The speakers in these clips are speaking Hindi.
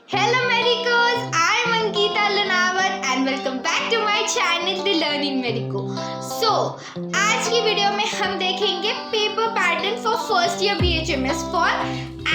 Hello Medicos, I am Ankita Lunawar and welcome back to my channel The Learning Medico. So, आज की वीडियो में हम देखेंगे paper pattern for first year BHMS for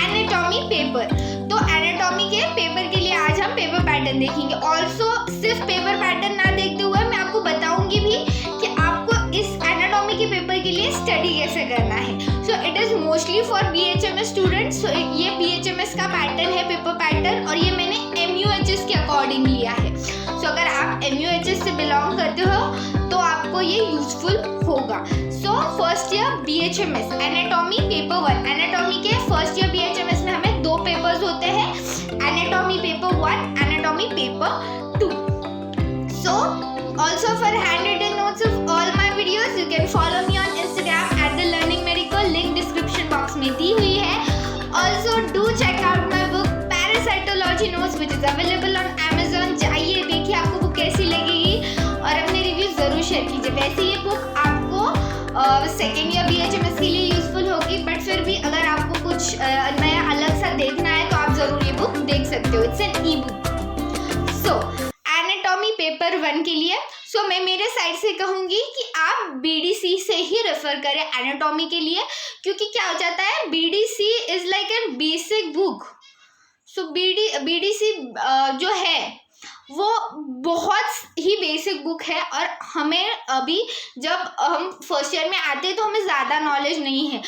anatomy paper. तो एनाटॉमी के पेपर के लिए आज हम पेपर पैटर्न देखेंगे। ऑल्सो सिर्फ पेपर पैटर्न ना देखते हुए मैं आपको बताऊंगी भी कि आपको इस एनाटॉमी के पेपर के लिए स्टडी कैसे करना है। So it is mostly for BHMS students. So ये BHMS का पैटर्न है, पेपर पैटर्न, और ये मैंने MUHS के अकॉर्डिंग लिया है। सो अगर आप MUHS से बिलोंग करते हो तो आपको ये यूजफुल होगा। So first year BHMS anatomy paper 1। Anatomy के फर्स्ट ईयर BHMS में हमें दो पेपर्स होते हैं, anatomy paper 1, anatomy paper 2। So also for handwritten notes of all my videos you can follow me on Instagram at the learning medical, link description box में दी हुई है। Also do check out my book Parasitology Notes which is available on Amazon। जाइए देखिए आपको बुक कैसी लगेगी और अपने रिव्यू जरूर शेयर कीजिए। वैसे ये बुक आपको सेकेंड ईयर BHMS के लिए यूजफुल होगी, बट फिर भी अगर आपको कुछ नया अलग सा देखना है तो आप जरूर ये बुक देख सकते हो। It's an ebook. So anatomy paper 1 के लिए मैं मेरे साइड से कहूँगी कि आप BDC से ही रेफर करें एनाटॉमी के लिए, क्योंकि क्या हो जाता है BDC is like an basic book. So BDC जो है वो बहुत ही बेसिक बुक है और हमें अभी जब हम फर्स्ट ईयर में आते हैं तो हमें ज़्यादा नॉलेज नहीं है।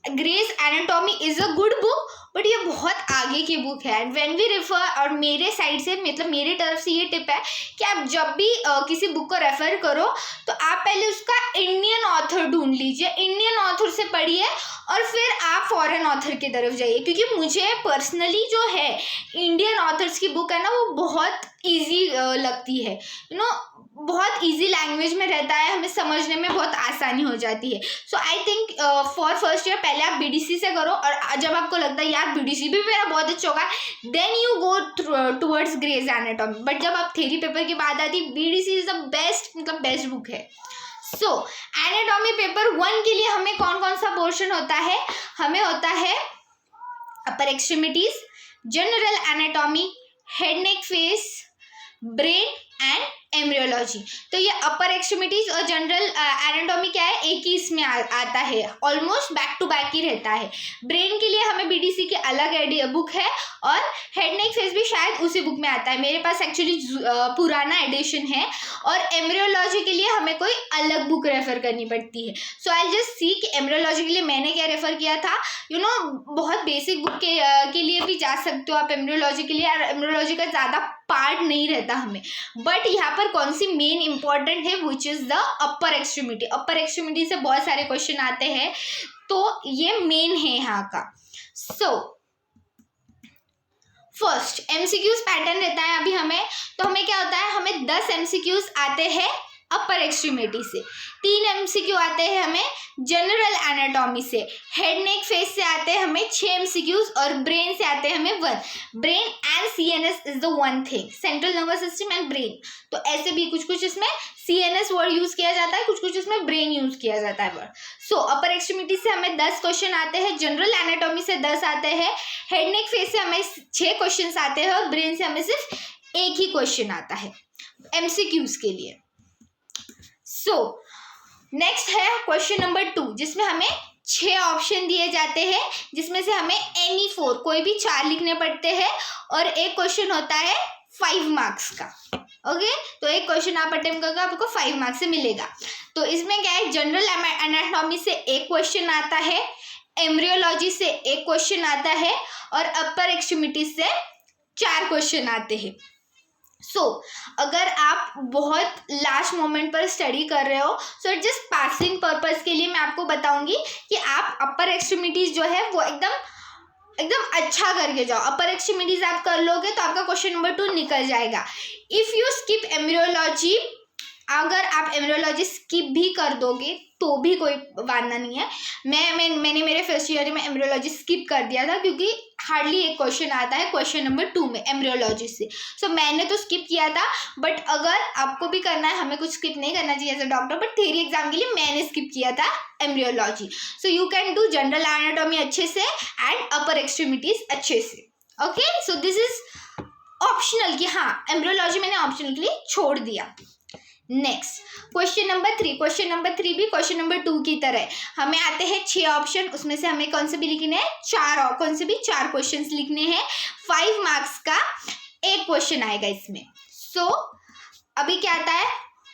Grace anatomy is a good book but ये बहुत आगे की बुक है। एंड व्हेन वी रेफर, और मेरे साइड से मतलब मेरी तरफ से ये टिप है कि आप जब भी किसी बुक को रेफर करो तो आप पहले उसका इंडियन ऑथर ढूंढ लीजिए, इंडियन ऑथर से पढ़िए और फिर आप फॉरेन ऑथर की तरफ जाइए। क्योंकि मुझे पर्सनली जो है इंडियन ऑथर्स की बुक है ना वो बहुत ईजी लगती है, बहुत ईजी लैंग्वेज में रहता है, हमें समझने में बहुत आसानी हो जाती है। So I think for first year पहले आप BDC से करो, और जब आपको लगता है यार BDC भी मेरा बहुत अच्छा होगा, then you go towards Gray's anatomy. But जब आप थ्योरी पेपर की बात आती है BDC is the best book है। सो एनाटॉमी पेपर 1 के लिए हमें कौन कौन सा पोर्शन होता है? हमें होता है upper extremities, general anatomy, head neck face, brain and embryology. तो ये अपर एक्सट्रीमिटीज और जनरल एनाटॉमी क्या है, एक ही इसमें आता है, ऑलमोस्ट बैक टू बैक ही रहता है। ब्रेन के लिए हमें BDC के अलग बुक है और हेड नेक फेस भी शायद उसी बुक में आता है। मेरे पास एक्चुअली पुराना एडिशन है। और एम्ब्रियोलॉजी के लिए हमें कोई अलग बुक रेफर करनी पड़ती है। सो आई जस्ट सी कि एम्ब्रियोलॉजी के लिए मैंने क्या रेफर किया था। बहुत बेसिक बुक के लिए भी जा सकते हो आप एम्ब्रियोलॉजी के लिए, और एम्ब्रियोलॉजी का ज़्यादा पार्ट नहीं रहता हमें। बट यहाँ पर कौन सी मेन इंपॉर्टेंट है, which is the upper extremity. Upper extremity से बहुत सारे क्वेश्चन आते हैं तो ये मेन है यहाँ का। सो फर्स्ट MCQs पैटर्न रहता है अभी हमें। तो हमें क्या होता है, हमें 10 MCQs आते हैं अपर एक्सट्रीमिटी से, 3 MCQ आते हैं हमें जनरल एनाटॉमी से, हेड नेक फेस से आते हैं हमें 6 MCQs, और ब्रेन से आते हैं हमें 1। Brain and CNS is the one thing, central nervous system and brain. तो ऐसे भी कुछ इसमें CNS वर्ड यूज किया जाता है, कुछ इसमें ब्रेन यूज किया जाता है वर्ड। सो अपर एक्सट्रीमिटी से हमें 10 क्वेश्चन आते हैं, जनरल एनाटॉमी से 10 आते हैं, हेड नेक फेस से हमें 6 क्वेश्चन आते हैं, और ब्रेन से हमें सिर्फ एक ही क्वेश्चन आता है MCQs के लिए। सो नेक्स्ट है क्वेश्चन नंबर 2, जिसमें हमें 6 ऑप्शन दिए जाते हैं, जिसमें से हमें एनी 4 कोई भी 4 लिखने पड़ते हैं, और एक क्वेश्चन होता है 5 मार्क्स का। ओके, तो एक क्वेश्चन आप अटेम्प्ट करोगे आपको 5 मार्क्स से मिलेगा। तो इसमें क्या है, जनरल एनाटॉमी से एक क्वेश्चन आता है, एम्ब्रियोलॉजी से एक क्वेश्चन आता है, और अपर एक्सट्रीमिटी से 4 क्वेश्चन आते हैं। सो अगर आप बहुत लास्ट मोमेंट पर स्टडी कर रहे हो, सो जस्ट पासिंग पर्पस के लिए मैं आपको बताऊंगी कि आप अपर एक्सट्रीमिटीज जो है वो एकदम अच्छा करके जाओ। अपर एक्सट्रीमिटीज आप कर लोगे तो आपका क्वेश्चन नंबर 2 निकल जाएगा। इफ़ यू स्किप एम्ब्रियोलॉजी, अगर आप एम्ब्रियोलॉजी स्किप भी कर दोगे तो भी कोई वादा नहीं है। मैंने मेरे फर्स्ट ईयर में एम्ब्रियोलॉजी स्किप कर दिया था, क्योंकि हार्डली एक क्वेश्चन आता है क्वेश्चन नंबर 2 में एम्ब्रियोलॉजी से। सो मैंने तो स्किप किया था, बट अगर आपको भी करना है, हमें कुछ स्किप नहीं करना चाहिए as a doctor, but theory exam के लिए मैंने स्किप किया था embryology. So you can do general anatomy अच्छे से एंड अपर एक्सट्रीमिटीज अच्छे से। Okay, so this is optional की, हाँ एम्ब्रियोलॉजी मैंने ऑप्शनल के लिए छोड़ दिया। Next question number 3, question number 3 भी क्वेश्चन नंबर 2 की तरह हमें आते हैं 6 ऑप्शन, उसमें से हमें कौन से भी लिखने हैं, 4 क्वेश्चंस लिखने हैं। 5 मार्क्स का एक क्वेश्चन आएगा इसमें। सो अभी क्या आता है,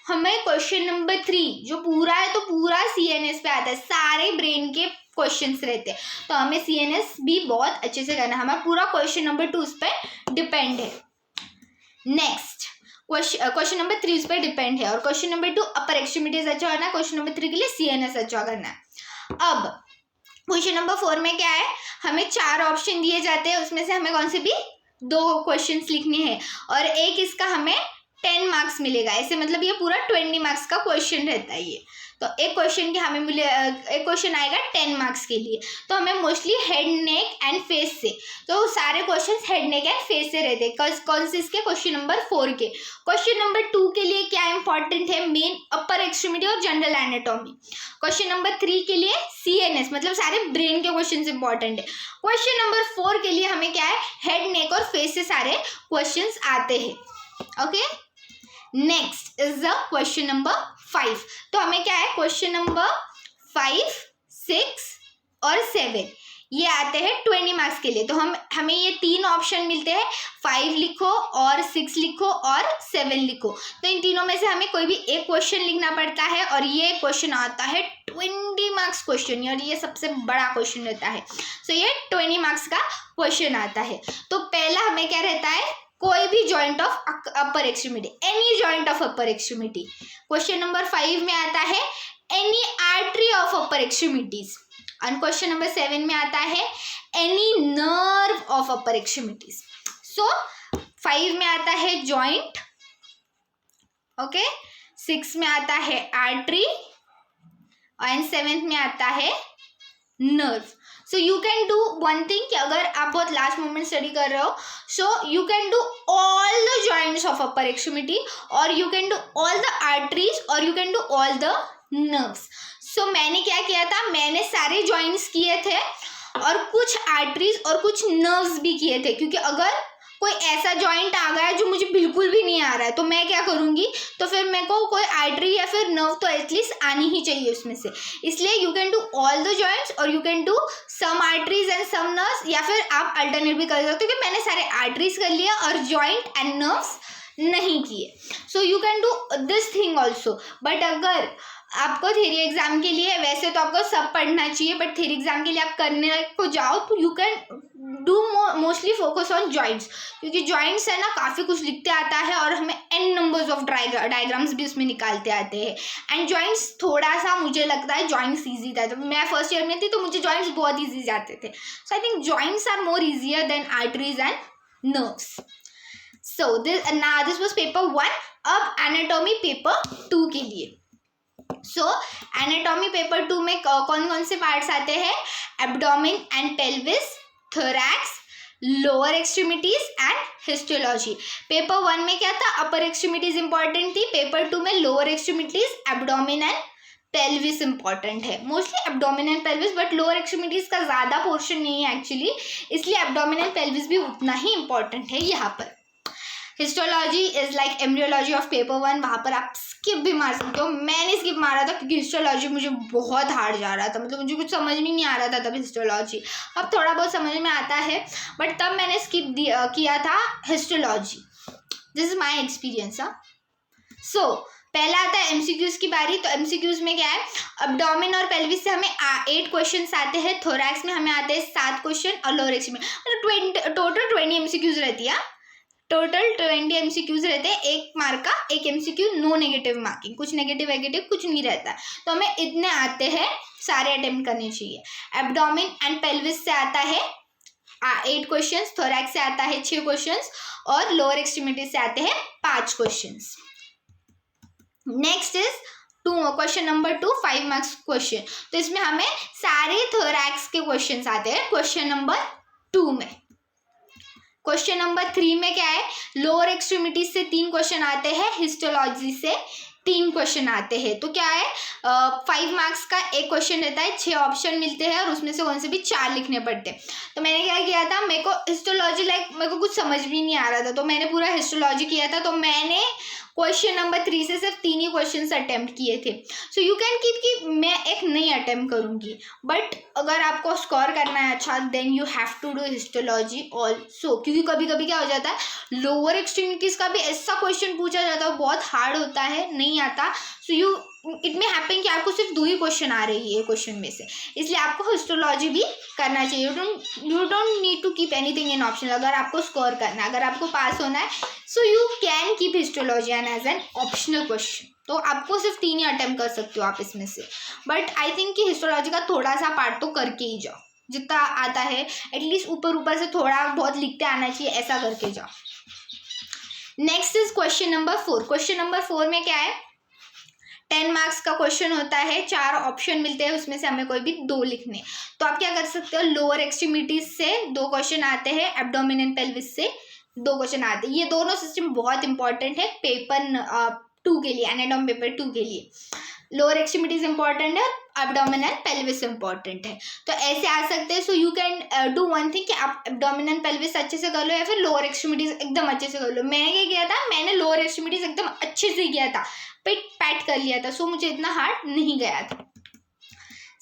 हमें क्वेश्चन नंबर 3 जो पूरा है तो पूरा CNS पे आता है, सारे ब्रेन के क्वेश्चंस रहते हैं, तो हमें CNS भी बहुत अच्छे से करना है, हमारा पूरा क्वेश्चन नंबर 2 उस पर डिपेंड है। नेक्स्ट क्वेश्चन नंबर 3 उस पर डिपेंड है, और क्वेश्चन नंबर 2 अपर एक्सट्रीमिटीज अच्छा करना है, क्वेश्चन नंबर 3 के लिए CNS अच्छा करना है। अब क्वेश्चन नंबर 4 में क्या है, हमें 4 ऑप्शन दिए जाते हैं, उसमें से हमें कौन से भी 2 क्वेश्चंस लिखने हैं, और एक इसका हमें 10 मार्क्स मिलेगा, ऐसे मतलब ये पूरा 20 मार्क्स का क्वेश्चन रहता है ये। तो एक क्वेश्चन के हमें मिले, एक क्वेश्चन आएगा 10 मार्क्स के लिए, तो हमें mostly head neck and face से, तो सारे questions head neck and face से रहते हैं। कौन से इसके, क्वेश्चन नंबर 4 के। क्वेश्चन नंबर 2 के लिए क्या इंपॉर्टेंट है, मेन अपर एक्सट्रीमिटी और जनरल एनाटॉमी। क्वेश्चन नंबर 3 के लिए CNS मतलब सारे ब्रेन के क्वेश्चन इंपॉर्टेंट है। क्वेश्चन नंबर 4 के लिए हमें क्या है, हेड नेक और फेस से सारे क्वेश्चन आते हैं। Okay, next is the question number 5। तो हमें क्या है, क्वेश्चन नंबर 5, 6 और 7 ये आते हैं 20 मार्क्स के लिए, तो हमें ये 3 ऑप्शन मिलते हैं, 5 लिखो और 6 लिखो और 7 लिखो, तो इन तीनों में से हमें कोई भी एक क्वेश्चन लिखना पड़ता है, और ये क्वेश्चन आता है 20 मार्क्स क्वेश्चन, और ये सबसे बड़ा क्वेश्चन रहता है। सो ये 20 मार्क्स का क्वेश्चन आता है। तो पहला हमें क्या रहता है, कोई भी joint of upper extremity, any joint of upper extremity. Question number 5 में आता है any artery of upper extremities, और क्वेश्चन नंबर 7 में आता है any nerve of upper extremities. So 5 में आता है जॉइंट, ओके, 6 में आता है आर्टरी, और 7 में आता है nerve. So you can do one thing कि अगर आप बहुत लास्ट मोमेंट स्टडी कर रहे हो, so you can do all the joints of upper extremity, और you can do all the arteries, और you can do all the nerves. So मैंने क्या किया था, मैंने सारे जॉइंट्स किए थे और कुछ आर्टरीज और कुछ नर्व्स भी किए थे, क्योंकि अगर कोई ऐसा जॉइंट आ गया जो मुझे बिल्कुल भी नहीं आ रहा है तो मैं क्या करूँगी, तो फिर मेरे को कोई आर्टरी या फिर नर्व तो एटलीस्ट आनी ही चाहिए उसमें से। इसलिए you can do all the joints और you can do some arteries and some nerves, या फिर आप अल्टरनेट भी कर सकते हो कि मैंने सारे आर्टरीज कर लिया और जॉइंट एंड नर्व्स नहीं किए। सो you can do this thing also. But अगर आपको थ्योरी एग्जाम के लिए, वैसे तो आपको सब पढ़ना चाहिए, बट थ्योरी एग्जाम के लिए आप करने को जाओ तो you can do mostly focus on joints, क्योंकि जॉइंट्स है ना काफ़ी कुछ लिखते आता है और हमें n नंबर्स ऑफ डायग्राम्स भी उसमें निकालते आते हैं। एंड जॉइंट्स थोड़ा सा मुझे लगता है जॉइंट्स ईजी था, तो मैं फर्स्ट ईयर में थी तो मुझे जॉइंट्स बहुत ईजी जाते थे। So I think joints are more easier than arteries and nerves. So this was paper 1। अब एनाटॉमी पेपर 2 के लिए। सो एनाटॉमी पेपर 2 में कौन कौन से पार्ट्स आते हैं, abdomen and pelvis, thorax, lower extremities and histology. Paper 1 में क्या था, अपर एक्सट्रीमिटीज इंपॉर्टेंट थी, पेपर 2 में lower extremities, abdomen and pelvis important है, mostly abdomen and pelvis, but lower extremities का ज़्यादा पोर्शन नहीं है एक्चुअली, इसलिए एब्डोमेन एंड पेल्विस भी उतना ही इंपॉर्टेंट है यहाँ पर। Histology is like embryology of paper 1, वहाँ पर आप स्किप भी मार सकते हो। मैंने स्किप मारा था क्योंकि हिस्टोलॉजी मुझे बहुत हार्ड जा रहा था, मतलब मुझे कुछ समझ में नहीं आ रहा था तब हिस्टोलॉजी। अब थोड़ा बहुत समझ में आता है, बट तब मैंने स्किप किया था histology. This is my experience. So पहला आता है MCQs की बारी। तो MCQs में क्या है, एब्डोमेन और पेल्विस से हमें 8 क्वेश्चंस आते हैं, थोरैक्स में हमें आते हैं 7 क्वेश्चन, और लोअर एक्स में टोटल 20 MCQs रहती है। टोटल 20 MCQs रहते हैं, 1 मार्क का एक MCQ, नो नेगेटिव मार्किंग, कुछ नेगेटिव कुछ नहीं रहता, तो हमें इतने आते हैं, सारे अटेम्प्ट करने चाहिए। एब्डोमेन एंड पेल्विस से आता है 8 क्वेश्चंस, थोरैक्स से आता है 6 क्वेश्चंस, और लोअर एक्सट्रीमिटी से आते हैं 5 questions. Next is question number 2, 5 marks question. तो इसमें हमें सारे थोरैक्स के क्वेश्चंस आते हैं क्वेश्चन नंबर 2 में। क्वेश्चन नंबर 3 में क्या है, लोअर एक्सट्रीमिटीज से 3 क्वेश्चन आते हैं, हिस्टोलॉजी से 3 क्वेश्चन आते हैं। तो क्या है 5 मार्क्स का एक क्वेश्चन रहता है, 6 ऑप्शन मिलते हैं और उसमें से कौन से भी 4 लिखने पड़ते हैं। तो मैंने क्या किया था, मेरे को हिस्टोलॉजी मेरे को कुछ समझ भी नहीं आ रहा था, तो मैंने पूरा हिस्टोलॉजी किया था। तो मैंने क्वेश्चन नंबर 3 से सिर्फ 3 ही क्वेश्चन अटेम्प्ट किए थे। सो यू कैन कीप कि मैं एक नई अटेम्प्ट करूँगी, बट अगर आपको स्कोर करना है अच्छा then you have to do histology also, क्योंकि कभी कभी क्या हो जाता है लोअर एक्सट्रीमिटीज़ का भी ऐसा क्वेश्चन पूछा जाता है, बहुत हार्ड होता है, नहीं आता। सो यू इट में हैपन कि आपको सिर्फ 2 ही क्वेश्चन आ रही है क्वेश्चन में से, इसलिए आपको हिस्टोलॉजी भी करना चाहिए। You don't need to keep anything in option. अगर आपको स्कोर करना है, अगर आपको पास होना है, so you can keep histology as an optional question. तो आपको सिर्फ 3 ही अटेम्प्ट कर सकते हो आप इसमें से, बट आई थिंक कि हिस्टोलॉजी का थोड़ा सा पार्ट तो करके ही जाओ, जितना आता है एटलीस्ट ऊपर से थोड़ा बहुत लिखते आना चाहिए, ऐसा करके जाओ। Next is question number 4। Question number 4 में क्या है, 10 मार्क्स का क्वेश्चन होता है, 4 ऑप्शन मिलते हैं, उसमें से हमें कोई भी 2 लिखने। तो आप क्या कर सकते हो, लोअर एक्सट्रीमिटीज से 2 क्वेश्चन आते हैं, एब्डोमेन एंड पेल्विस से 2 क्वेश्चन आते हैं। ये दोनों सिस्टम बहुत इंपॉर्टेंट है पेपर 2 के लिए, एनाटॉमी पेपर 2 के लिए। लोअर एक्सट्रीमिटीज इंपॉर्टेंट है, एब्डोमेन एंड पेल्विस इंपॉर्टेंट है। तो ऐसे आ सकते हैं। सो you can do one thing कि आप एब्डोमेन एंड पेल्विस अच्छे से कर लो, या फिर लोअर एक्सट्रीमिटीज एकदम अच्छे से कर लो। मैंने क्या किया था, मैंने लोअर एक्सट्रीमिटीज एकदम अच्छे से किया था, पेट पैट कर लिया था, सो मुझे इतना हार्ड नहीं गया था।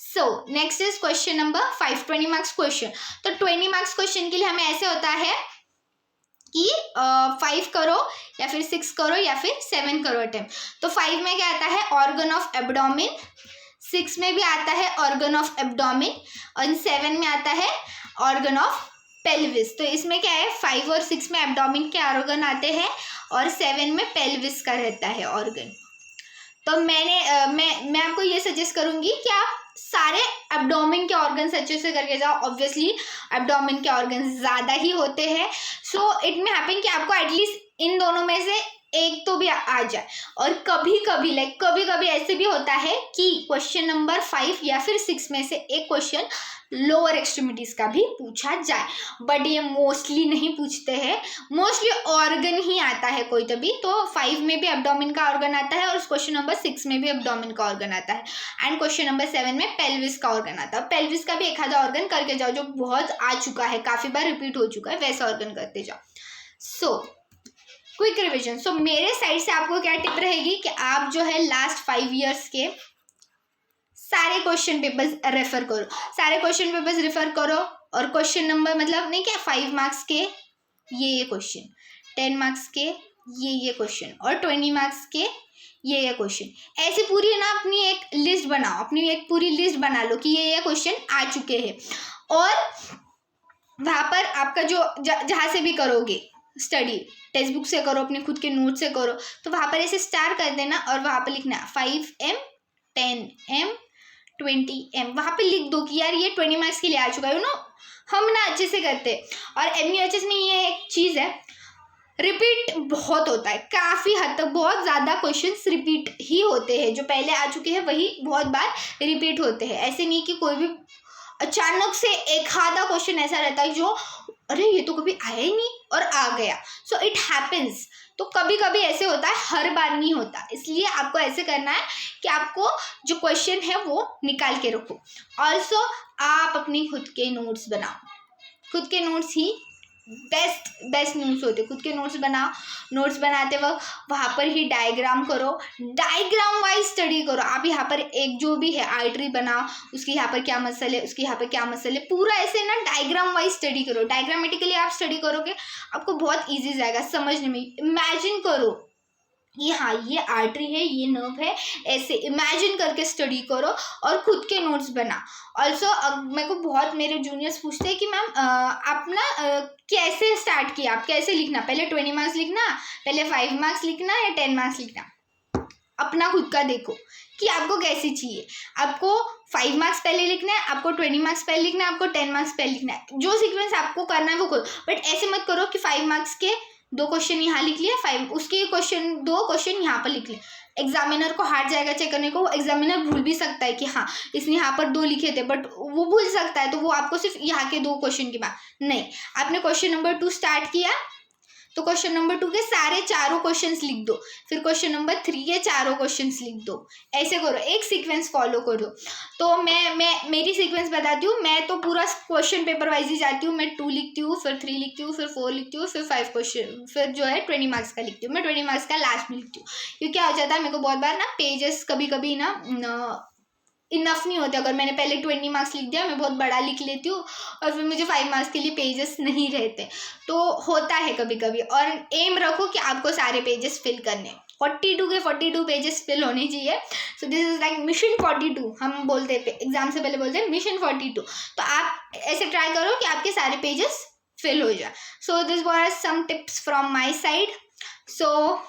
So next is question number 5, 20 marks question. तो 20 मार्क्स क्वेश्चन के लिए हमें ऐसे होता है कि 5 करो या फिर 6 करो या फिर 7 करो अटेम्प्ट। तो 5 में क्या आता है, ऑर्गन ऑफ एब्डोमेन, 6 में भी आता है ऑर्गन ऑफ एब्डोमेन, और 7 में आता है ऑर्गन ऑफ पेल्विस। तो इसमें क्या है, 5 और 6 में एब्डोमेन के ऑर्गन आते हैं और 7 में पेल्विस का रहता है ऑर्गन। तो मैं आपको ये सजेस्ट करूंगी कि आप सारे एब्डोमेन के ऑर्गन्स अच्छे से करके जाओ। ऑब्वियसली एब्डोमेन के ऑर्गन्स ज़्यादा ही होते हैं, सो इट में हैपन कि आपको एटलीस्ट इन दोनों में से एक तो भी आ जाए। और कभी कभी ऐसे भी होता है कि क्वेश्चन नंबर 5 या फिर 6 में से एक क्वेश्चन लोअर एक्सट्रीमिटीज का भी पूछा जाए, बट ये मोस्टली नहीं पूछते हैं, मोस्टली ऑर्गन ही आता है कोई तभी। तो 5 में भी एब्डोमेन का ऑर्गन आता है और क्वेश्चन नंबर 6 में भी एब्डोमेन का ऑर्गन आता है, एंड क्वेश्चन नंबर 7 में पेल्विस का ऑर्गन आता है। पेल्विस का भी एक आधा ऑर्गन करके जाओ, जो बहुत आ चुका है, काफ़ी बार रिपीट हो चुका है, वैसा ऑर्गन करते जाओ। So quick revision. सो मेरे साइड से आपको क्या टिप रहेगी कि आप जो है लास्ट 5 ईयर्स के सारे क्वेश्चन पेपर्स रेफर करो, सारे क्वेश्चन पेपर्स रेफर करो। और क्वेश्चन नंबर मतलब नहीं क्या, 5 मार्क्स के ये क्वेश्चन, 10 मार्क्स के ये क्वेश्चन, और 20 मार्क्स के ये क्वेश्चन। ऐसी पूरी ना अपनी एक लिस्ट बनाओ, अपनी एक पूरी लिस्ट बना लो कि ये क्वेश्चन आ चुके हैं। और वहाँ पर आपका जो जहाँ से भी करोगे स्टडी, टेक्स्ट बुक से करो, अपने खुद के नोट से करो, तो वहाँ पर ऐसे स्टार कर देना और वहाँ पर लिखना 5M 10M 20M, वहाँ पे लिख दो कि यार ये 20 मार्क्स के लिए आ चुका है। हम ना अच्छे से करते। और MUHS में ये एक चीज़ है, रिपीट बहुत होता है, काफ़ी हद तक बहुत ज़्यादा क्वेश्चंस रिपीट ही होते हैं, जो पहले आ चुके हैं वही बहुत बार रिपीट होते हैं। ऐसे नहीं कि कोई भी अचानक से एक आधा क्वेश्चन ऐसा रहता है जो अरे ये तो कभी आया ही नहीं और आ गया। So it happens. तो कभी कभी ऐसे होता है, हर बार नहीं होता, इसलिए आपको ऐसे करना है कि आपको जो क्वेश्चन है वो निकाल के रखो। ऑल्सो आप अपनी खुद के नोट्स बनाओ, खुद के नोट्स ही बेस्ट नोट्स होते, खुद के नोट्स बनाओ। नोट्स बनाते वक्त वहाँ पर ही डायग्राम करो, डायग्राम वाइज स्टडी करो। आप यहाँ पर एक जो भी है आर्टरी बनाओ, उसकी यहाँ पर क्या मसल है, उसकी यहाँ पर क्या मसल है, पूरा ऐसे ना डायग्राम वाइज स्टडी करो। डायग्रामेटिकली आप स्टडी करोगे, आपको बहुत ईजी जाएगा समझने में। इमेजिन करो ये हाँ ये आर्टरी है, ये नर्व है, ऐसे इमेजिन करके स्टडी करो और खुद के नोट्स बना। ऑल्सो मेरे को बहुत मेरे जूनियर्स पूछते हैं कि मैम आप ना कैसे स्टार्ट किया, आप कैसे लिखना, पहले 20 मार्क्स लिखना, पहले 5 मार्क्स लिखना या 10 मार्क्स लिखना। अपना खुद का देखो कि आपको कैसे चाहिए। आपको 5 मार्क्स पहले लिखना है, आपको 20 मार्क्स पहले लिखना है, आपको 10 मार्क्स पहले लिखना है, जो सीक्वेंस आपको करना है वो करो। बट ऐसे मत करो कि 5 मार्क्स के 2 क्वेश्चन यहाँ लिख लिए, 5 उसके 2 क्वेश्चन यहाँ पर लिख लिए। एग्जामिनर को हार्ड जाएगा चेक करने को, एग्जामिनर भूल भी सकता है कि हाँ इसने यहाँ पर 2 लिखे थे, बट वो भूल सकता है, तो वो आपको सिर्फ यहाँ के 2 क्वेश्चन की बात नहीं। आपने क्वेश्चन नंबर 2 स्टार्ट किया, तो तो क्वेश्चन नंबर 2 के सारे चारों क्वेश्चंस लिख दो, फिर क्वेश्चन नंबर 3 के चारों क्वेश्चंस लिख दो। ऐसे करो, एक सीक्वेंस फॉलो करो। तो मैं मेरी सीक्वेंस बताती हूँ। मैं तो पूरा क्वेश्चन पेपर वाइज ही जाती हूँ। मैं 2 लिखती हूँ, फिर 3 लिखती हूँ, फिर 4 लिखती हूँ, फिर 5 क्वेश्चन, फिर जो है 20 मार्क्स का लिखती हूँ। मैं 20 मार्क्स का लास्ट में लिखती हूँ, क्योंकि क्या हो जाता है मेरे को बहुत बार ना पेजेस कभी कभी ना इनफ नहीं होते। अगर मैंने पहले 20 मार्क्स लिख दिया, मैं बहुत बड़ा लिख लेती हूँ और फिर मुझे 5 मार्क्स के लिए पेजेस नहीं रहते, तो होता है कभी कभी। और एम रखो कि आपको सारे पेजेस फिल करने, 42 के 42 पेजेस फिल होने चाहिए। सो दिस इज लाइक मिशन 42, हम बोलते हैं एग्जाम से पहले बोलते हैं मिशन 42। तो आप ऐसे ट्राई करो कि आपके सारे पेजेस फिल हो जाए। So this was some tips from my side. So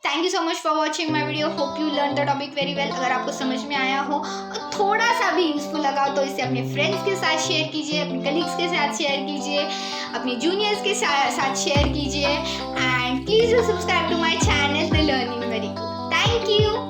thank you so much for watching my video. Hope you learn the topic very well. अगर आपको समझ में आया हो और थोड़ा सा भी यूजफुल लगा हो तो इसे अपने फ्रेंड्स के साथ शेयर कीजिए, अपने कलीग्स के साथ शेयर कीजिए, अपने जूनियर्स के साथ शेयर कीजिए। And please do subscribe to my channel the learning Medico. Thank you.